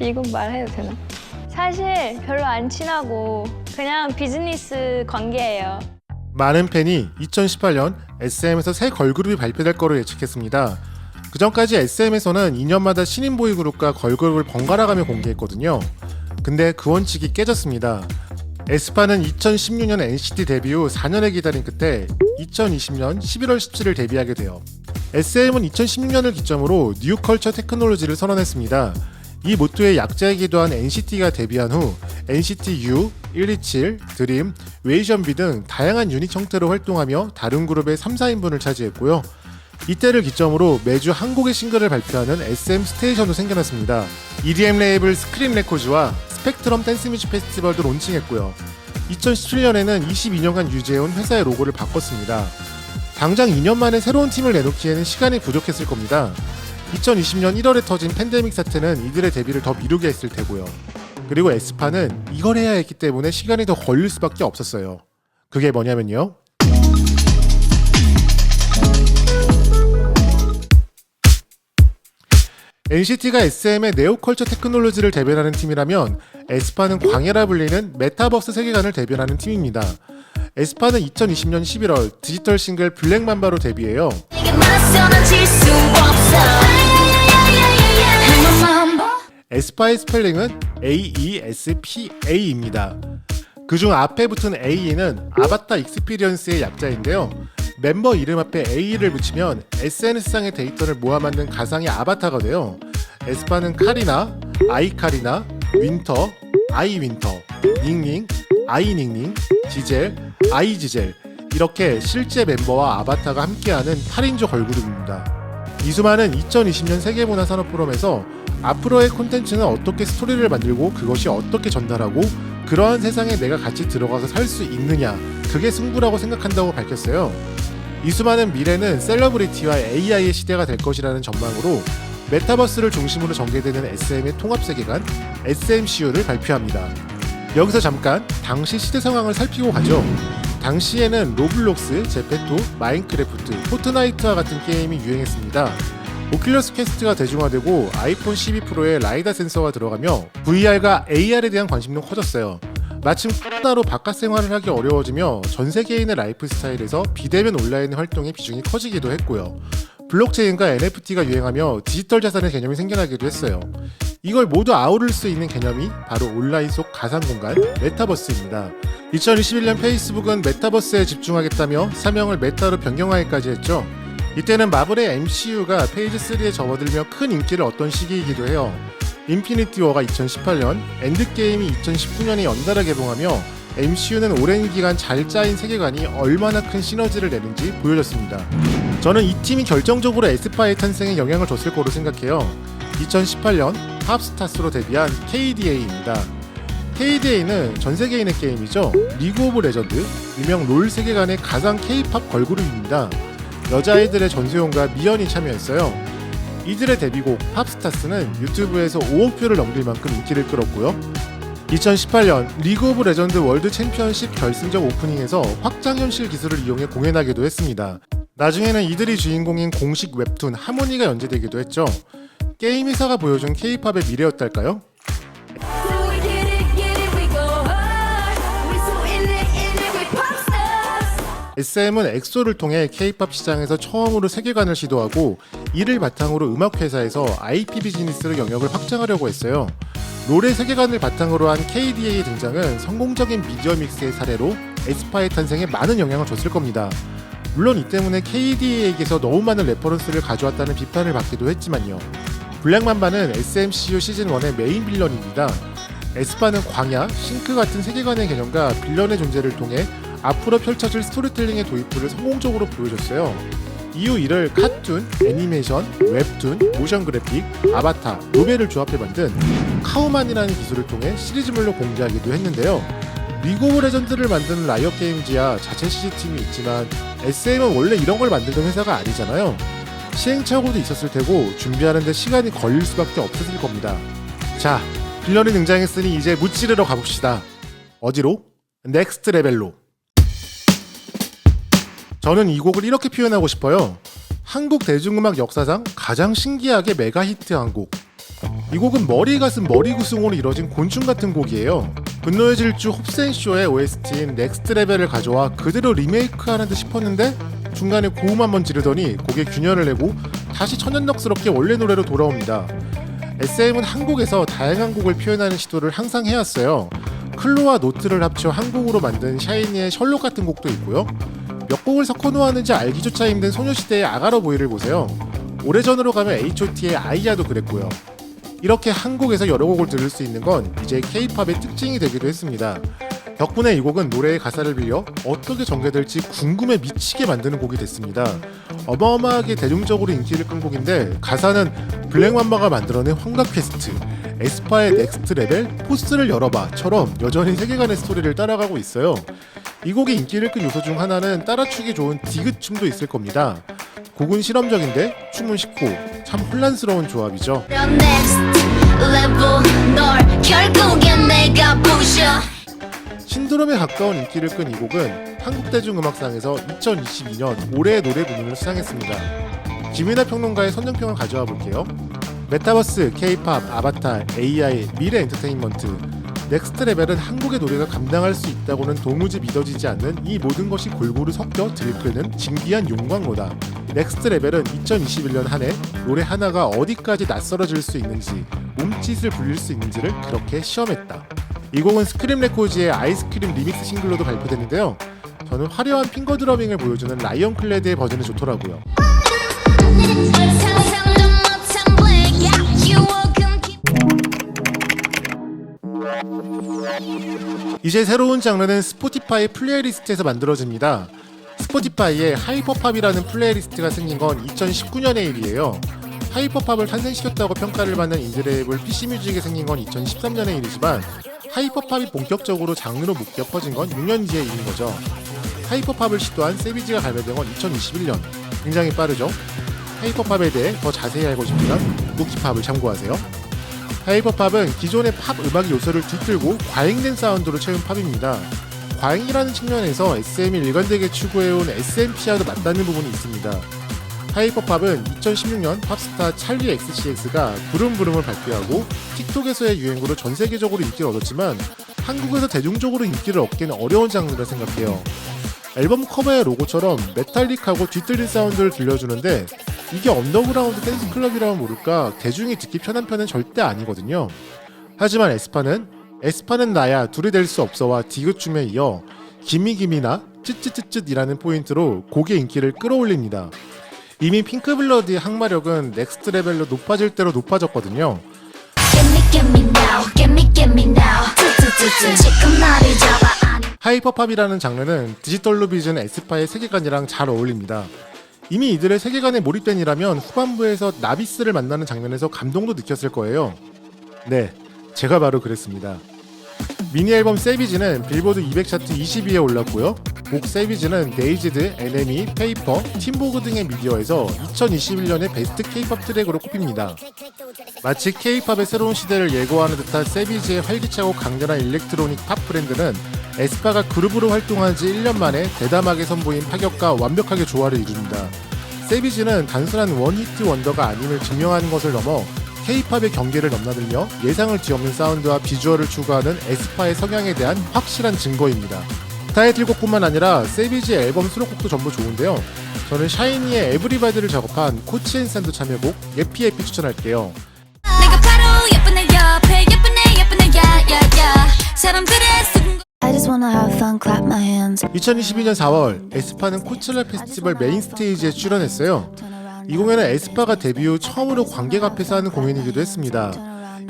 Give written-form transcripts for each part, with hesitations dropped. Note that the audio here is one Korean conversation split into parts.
이건 말해도 되나? 사실 별로 안 친하고 그냥 비즈니스 관계예요. 많은 팬이 2018년 SM에서 새 걸그룹이 발표될 거로 예측했습니다. 그 전까지 SM에서는 2년마다 신인 보이그룹과 걸그룹을 번갈아가며 공개했거든요. 근데 그 원칙이 깨졌습니다. 에스파는 2016년 NCT 데뷔 후 4년을 기다린 끝에 2020년 11월 17일 데뷔하게 돼요. SM은 2016년을 기점으로 뉴컬처 테크놀로지를 선언했습니다. 이 모토의 약자이기도 한 NCT가 데뷔한 후 NCT U, 127, 드림, 웨이션비 등 다양한 유닛 형태로 활동하며 다른 그룹의 3, 4인분을 차지했고요. 이때를 기점으로 매주 한 곡의 싱글을 발표하는 SM 스테이션도 생겨났습니다. EDM 레이블 스크린 레코즈와 스펙트럼 댄스뮤직 페스티벌도 론칭했고요. 2017년에는 22년간 유지해온 회사의 로고를 바꿨습니다. 당장 2년 만에 새로운 팀을 내놓기에는 시간이 부족했을 겁니다. 2020년 1월에 터진 팬데믹 사태는 이들의 데뷔를 더 미루게 했을 테고요. 그리고 에스파는 이걸 해야 했기 때문에 시간이 더 걸릴 수밖에 없었어요. 그게 뭐냐면요. NCT가 SM의 네오컬처 테크놀로지를 대변하는 팀이라면 에스파는 광해라 불리는 메타버스 세계관을 대변하는 팀입니다. 에스파는 2020년 11월 디지털 싱글 블랙맘바로 데뷔해요. 에스파의 스펠링은 AESPA입니다. 그중 앞에 붙은 AE는 아바타 익스피리언스의 약자인데요. 멤버 이름 앞에 A를 붙이면 SNS상의 데이터를 모아 만든 가상의 아바타가 돼요. 에스파는 카리나, 아이카리나, 윈터, 아이윈터, 닝닝, 아이닝닝, 지젤, 아이지젤 이렇게 실제 멤버와 아바타가 함께하는 8인조 걸그룹입니다. 이수만은 2020년 세계문화산업포럼에서 앞으로의 콘텐츠는 어떻게 스토리를 만들고 그것이 어떻게 전달하고 그러한 세상에 내가 같이 들어가서 살 수 있느냐 그게 승부라고 생각한다고 밝혔어요. 이수만은 미래는 셀러브리티와 AI의 시대가 될 것이라는 전망으로 메타버스를 중심으로 전개되는 SM의 통합세계관 SMCU를 발표합니다. 여기서 잠깐 당시 시대 상황을 살피고 가죠. 당시에는 로블록스, 제페토, 마인크래프트, 포트나이트와 같은 게임이 유행했습니다. 오큘러스 퀘스트가 대중화되고 아이폰 12 프로에 라이다 센서가 들어가며 VR과 AR에 대한 관심도 커졌어요. 마침 코로나로 바깥 생활을 하기 어려워지며 전 세계인의 라이프 스타일에서 비대면 온라인 활동의 비중이 커지기도 했고요. 블록체인과 NFT가 유행하며 디지털 자산의 개념이 생겨나기도 했어요. 이걸 모두 아우를 수 있는 개념이 바로 온라인 속 가상 공간 메타버스입니다. 2021년 페이스북은 메타버스에 집중하겠다며 사명을 메타로 변경하기까지 했죠. 이때는 마블의 MCU가 페이지 3에 접어들며 큰 인기를 얻던 시기이기도 해요. 인피니티 워가 2018년, 엔드게임이 2019년에 연달아 개봉하며 MCU는 오랜 기간 잘 짜인 세계관이 얼마나 큰 시너지를 내는지 보여줬습니다. 저는 이 팀이 결정적으로 에스파의 탄생에 영향을 줬을 거로 생각해요. 2018년 팝스타스로 데뷔한 KDA입니다. KDA는 전 세계인의 게임이죠. 리그 오브 레전드, 유명 롤 세계관의 가상 K-팝 걸그룹입니다. 여자아이들의 전소연과 미연이 참여했어요. 이들의 데뷔곡 팝스타스는 유튜브에서 5억 뷰를 넘길 만큼 인기를 끌었고요. 2018년 리그 오브 레전드 월드 챔피언십 결승전 오프닝에서 확장현실 기술을 이용해 공연하기도 했습니다. 나중에는 이들이 주인공인 공식 웹툰 하모니가 연재되기도 했죠. 게임 회사가 보여준 K-팝의 미래였달까요? SM은 엑소를 통해 K-팝 시장에서 처음으로 세계관을 시도하고 이를 바탕으로 음악 회사에서 IP 비즈니스로 영역을 확장하려고 했어요. 롤의 세계관을 바탕으로 한 KDA의 등장은 성공적인 미디어 믹스의 사례로 에스파의 탄생에 많은 영향을 줬을 겁니다. 물론 이 때문에 KDA에게서 너무 많은 레퍼런스를 가져왔다는 비판을 받기도 했지만요. 블랙맘바는 SMCU 시즌1의 메인 빌런입니다. 에스파는 광야, 싱크 같은 세계관의 개념과 빌런의 존재를 통해 앞으로 펼쳐질 스토리텔링의 도입부를 성공적으로 보여줬어요. 이후 이를 카툰, 애니메이션, 웹툰, 모션 그래픽, 아바타, 노벨을 조합해 만든 카우만이라는 기술을 통해 시리즈물로 공개하기도 했는데요. 리그 오브 레전드를 만드는 라이엇 게임즈야 자체 CG팀이 있지만 SM은 원래 이런 걸 만들던 회사가 아니잖아요. 시행착오도 있었을 테고 준비하는데 시간이 걸릴 수밖에 없었을 겁니다. 자, 빌런이 등장했으니 이제 무찌르러 가봅시다. 어디로? 넥스트 레벨로. 저는 이 곡을 이렇게 표현하고 싶어요. 한국 대중음악 역사상 가장 신기하게 메가 히트한 곡. 이 곡은 머리 가슴 머리 구승으로 이뤄진 곤충 같은 곡이에요. 분노의 질주 홉센쇼의 OST인 넥스트 레벨을 가져와 그대로 리메이크하는 듯 싶었는데 중간에 고음 한번 지르더니 곡에 균열을 내고 다시 천연덕스럽게 원래 노래로 돌아옵니다. SM은 한국에서 다양한 곡을 표현하는 시도를 항상 해왔어요. 클로와 노트를 합쳐 한 곡으로 만든 샤이니의 셜록 같은 곡도 있고요. 몇 곡을 섞어 놓았는지 알기조차 힘든 소녀시대의 아가러 보이를 보세요. 오래전으로 가면 H.O.T의 아이야도 그랬고요. 이렇게 한국에서 여러 곡을 들을 수 있는 건 이제 K-팝의 특징이 되기도 했습니다. 덕분에 이 곡은 노래의 가사를 빌려 어떻게 전개될지 궁금해 미치게 만드는 곡이 됐습니다. 어마어마하게 대중적으로 인기를 끈 곡인데 가사는 블랙맘바가 만들어낸 환각 퀘스트, 에스파의 넥스트 레벨, 포스를 열어봐처럼 여전히 세계관의 스토리를 따라가고 있어요. 이 곡의 인기를 끈 요소 중 하나는 따라추기 좋은 디귿 춤도 있을 겁니다. 곡은 실험적인데 춤은 쉽고 참 혼란스러운 조합이죠. 신드롬에 가까운 인기를 끈 이 곡은 한국대중음악상에서 2022년 올해의 노래 부문을 수상했습니다. 김윤아 평론가의 선정평을 가져와 볼게요. 메타버스, K-팝, 아바타, AI, 미래 엔터테인먼트, 넥스트 레벨은 한국의 노래가 감당할 수 있다고는 도무지 믿어지지 않는 이 모든 것이 골고루 섞여 들끓는 진귀한 용광로다. 넥스트 레벨은 2021년 한 해 노래 하나가 어디까지 낯설어질 수 있는지, 몸짓을 불릴 수 있는지를 그렇게 시험했다. 이 곡은 스크림 레코드의 아이스크림 리믹스 싱글로도 발표됐는데요. 저는 화려한 핑거 드러밍을 보여주는 라이언 클레드의 버전이 좋더라고요. 이제 새로운 장르는 스포티파이 플레이리스트에서 만들어집니다. 스포티파이에 하이퍼팝이라는 플레이리스트가 생긴 건 2019년의 일이에요. 하이퍼팝을 탄생시켰다고 평가를 받는 인디레이블 PC뮤직에 생긴 건 2013년의 일이지만 하이퍼팝이 본격적으로 장르로 묶여 퍼진 건 6년 뒤의 일인 거죠. 하이퍼팝을 시도한 세비지가 발매된 건 2021년. 굉장히 빠르죠? 하이퍼팝에 대해 더 자세히 알고 싶으면 무키팝을 참고하세요. 하이퍼팝은 기존의 팝 음악의 요소를 뒤틀고 과잉된 사운드로 채운 팝입니다. 과잉이라는 측면에서 SM이 일관되게 추구해온 SMP와도 맞닿는 부분이 있습니다. 하이퍼팝은 2016년 팝스타 찰리 XCX가 부름부름을 발표하고 틱톡에서의 유행으로 전 세계적으로 인기를 얻었지만 한국에서 대중적으로 인기를 얻기는 어려운 장르라 생각해요. 앨범 커버의 로고처럼 메탈릭하고 뒤틀린 사운드를 들려주는데 이게 언더그라운드 댄스 클럽이라면 모를까 대중이 듣기 편한 편은 절대 아니거든요. 하지만 에스파는 나야 둘이 될 수 없어와 디귿춤에 이어 기미기미나 쯧쯧쯧쯧이라는 포인트로 곡의 인기를 끌어올립니다. 이미 핑크블러드의 항마력은 넥스트 레벨로 높아질 대로 높아졌거든요. 하이퍼팝이라는 장르는 디지털로 빚은 에스파의 세계관이랑 잘 어울립니다. 이미 이들의 세계관에 몰입된 이라면 후반부에서 나비스를 만나는 장면에서 감동도 느꼈을 거예요. 네, 제가 바로 그랬습니다. 미니 앨범 세비지는 빌보드 200 차트 20위에 올랐고요. 곡 세비지는 데이지드, NME, 페이퍼, 팀보그 등의 미디어에서 2021년의 베스트 K-팝 트랙으로 꼽힙니다. 마치 K-팝의 새로운 시대를 예고하는 듯한 세비지의 활기차고 강렬한 일렉트로닉 팝 브랜드는 에스파가 그룹으로 활동한 지 1년 만에 대담하게 선보인 파격과 완벽하게 조화를 이룹니다. 세비지는 단순한 원히트 원더가 아님을 증명하는 것을 넘어 K-팝의 경계를 넘나들며 예상을 뒤엎는 사운드와 비주얼을 추구하는 에스파의 성향에 대한 확실한 증거입니다. 타이틀곡뿐만 아니라 세비지의 앨범 수록곡도 전부 좋은데요. 저는 샤이니의 에브리바디를 작업한 코치앤산도 참여곡 예피예피 추천할게요. I just wanna have fun, clap my hands. 2022년 4월 에스파는 코첼라 페스티벌 메인 스테이지에 출연했어요. 이 공연은 에스파가 데뷔 후 처음으로 관객 앞에서 하는 공연이기도 했습니다.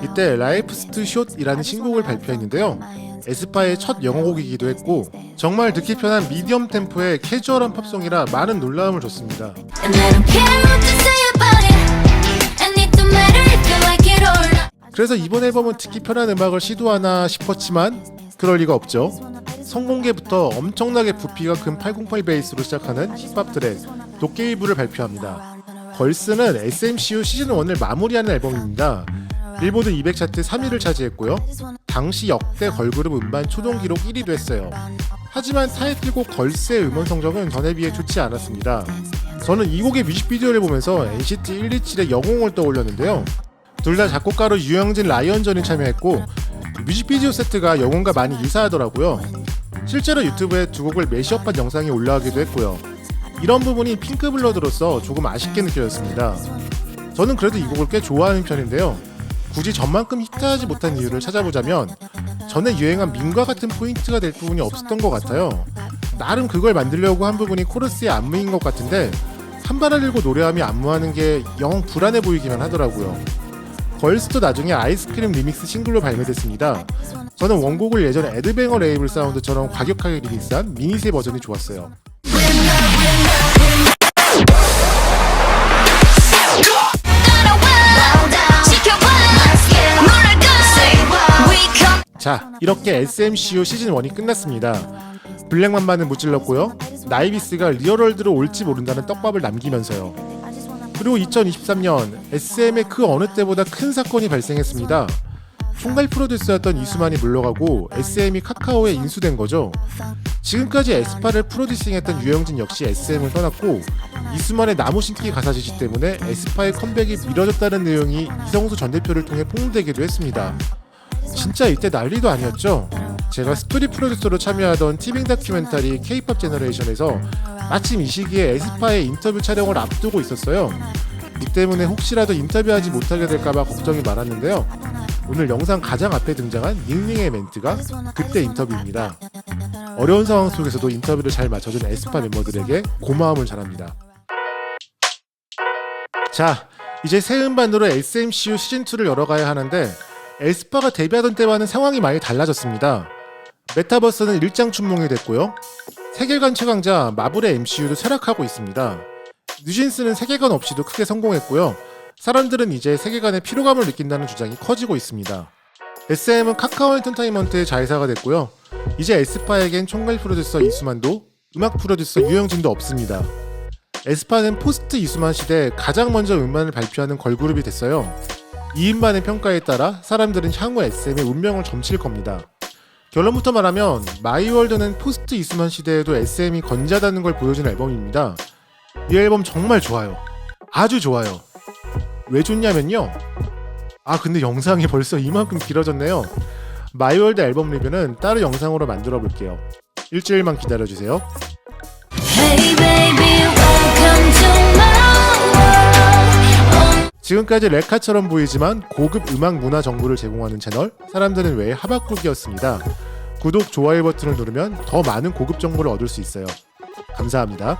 이때 라이프스트 숏이라는 신곡을 발표했는데요. 에스파의 첫 영어곡이기도 했고 정말 듣기 편한 미디엄 템포의 캐주얼한 팝송이라 많은 놀라움을 줬습니다. 그래서 이번 앨범은 듣기 편한 음악을 시도하나 싶었지만 그럴 리가 없죠. 성공개부터 엄청나게 부피가 큰 808 베이스로 시작하는 힙합 트랙 도깨비불을 발표합니다. 걸스는 SMCU 시즌1을 마무리하는 앨범입니다. 빌보드 200 차트 3위를 차지했고요. 당시 역대 걸그룹 음반 초동 기록 1위도 했어요. 하지만 타이틀곡 걸스의 음원 성적은 전에 비해 좋지 않았습니다. 저는 이 곡의 뮤직비디오를 보면서 NCT 127의 영웅을 떠올렸는데요. 둘 다 작곡가로 유영진, 라이언전이 참여했고 뮤직비디오 세트가 영혼과 많이 유사하더라고요. 실제로 유튜브에 두 곡을 매시업한 영상이 올라가기도 했고요. 이런 부분이 핑크블러드로서 조금 아쉽게 느껴졌습니다. 저는 그래도 이 곡을 꽤 좋아하는 편인데요. 굳이 전만큼 히트하지 못한 이유를 찾아보자면 전에 유행한 밈과 같은 포인트가 될 부분이 없었던 것 같아요. 나름 그걸 만들려고 한 부분이 코러스의 안무인 것 같은데 한 발을 들고 노래하며 안무하는 게 영 불안해 보이기만 하더라고요. 걸스도 나중에 아이스크림 리믹스 싱글로 발매됐습니다. 저는 원곡을 예전에 에드뱅어 레이블 사운드처럼 과격하게 리믹스한 미니세 버전이 좋았어요. 자, 이렇게 SMCU 시즌1이 끝났습니다. 블랙맘바는 무찔렀고요. 나이비스가 리얼월드로 올지 모른다는 떡밥을 남기면서요. 그리고 2023년 SM의 그 어느 때보다 큰 사건이 발생했습니다. 총괄 프로듀서였던 이수만이 물러가고 SM이 카카오에 인수된 거죠. 지금까지 에스파를 프로듀싱했던 유영진 역시 SM을 떠났고 이수만의 나무 심기 가사 지시 때문에 에스파의 컴백이 미뤄졌다는 내용이 이성수 전 대표를 통해 폭로되기도 했습니다. 진짜 이때 난리도 아니었죠. 제가 스토리 프로듀서로 참여하던 티빙 다큐멘터리 K-POP 제너레이션에서 마침 이 시기에 에스파의 인터뷰 촬영을 앞두고 있었어요. 이 때문에 혹시라도 인터뷰하지 못하게 될까봐 걱정이 많았는데요. 오늘 영상 가장 앞에 등장한 닝닝의 멘트가 그때 인터뷰입니다. 어려운 상황 속에서도 인터뷰를 잘 맞춰준 에스파 멤버들에게 고마움을 전합니다. 자, 이제 새 음반으로 SMCU 시즌2를 열어가야 하는데 에스파가 데뷔하던 때와는 상황이 많이 달라졌습니다. 메타버스는 일장춘몽이 됐고요. 세계관 최강자 마블의 MCU도 쇠락하고 있습니다. 뉴진스는 세계관 없이도 크게 성공했고요. 사람들은 이제 세계관에 피로감을 느낀다는 주장이 커지고 있습니다. SM은 카카오 엔터테인먼트의 자회사가 됐고요. 이제 에스파에겐 총괄 프로듀서 이수만도 음악 프로듀서 유영진도 없습니다. 에스파는 포스트 이수만 시대에 가장 먼저 음반을 발표하는 걸그룹이 됐어요. 이 음반의 평가에 따라 사람들은 향후 SM의 운명을 점칠 겁니다. 결론부터 말하면 마이월드는 포스트 이수만 시대에도 SM이 건재하다는 걸 보여준 앨범입니다. 이 앨범 정말 좋아요. 아주 좋아요. 왜 좋냐면요. 근데 영상이 벌써 이만큼 길어졌네요. 마이월드 앨범 리뷰는 따로 영상으로 만들어 볼게요. 일주일만 기다려주세요. Hey baby, welcome to my world. 지금까지 레카처럼 보이지만 고급 음악 문화 정보를 제공하는 채널 사람들은 왜 하박국이었습니다. 구독, 좋아요 버튼을 누르면 더 많은 고급 정보를 얻을 수 있어요. 감사합니다.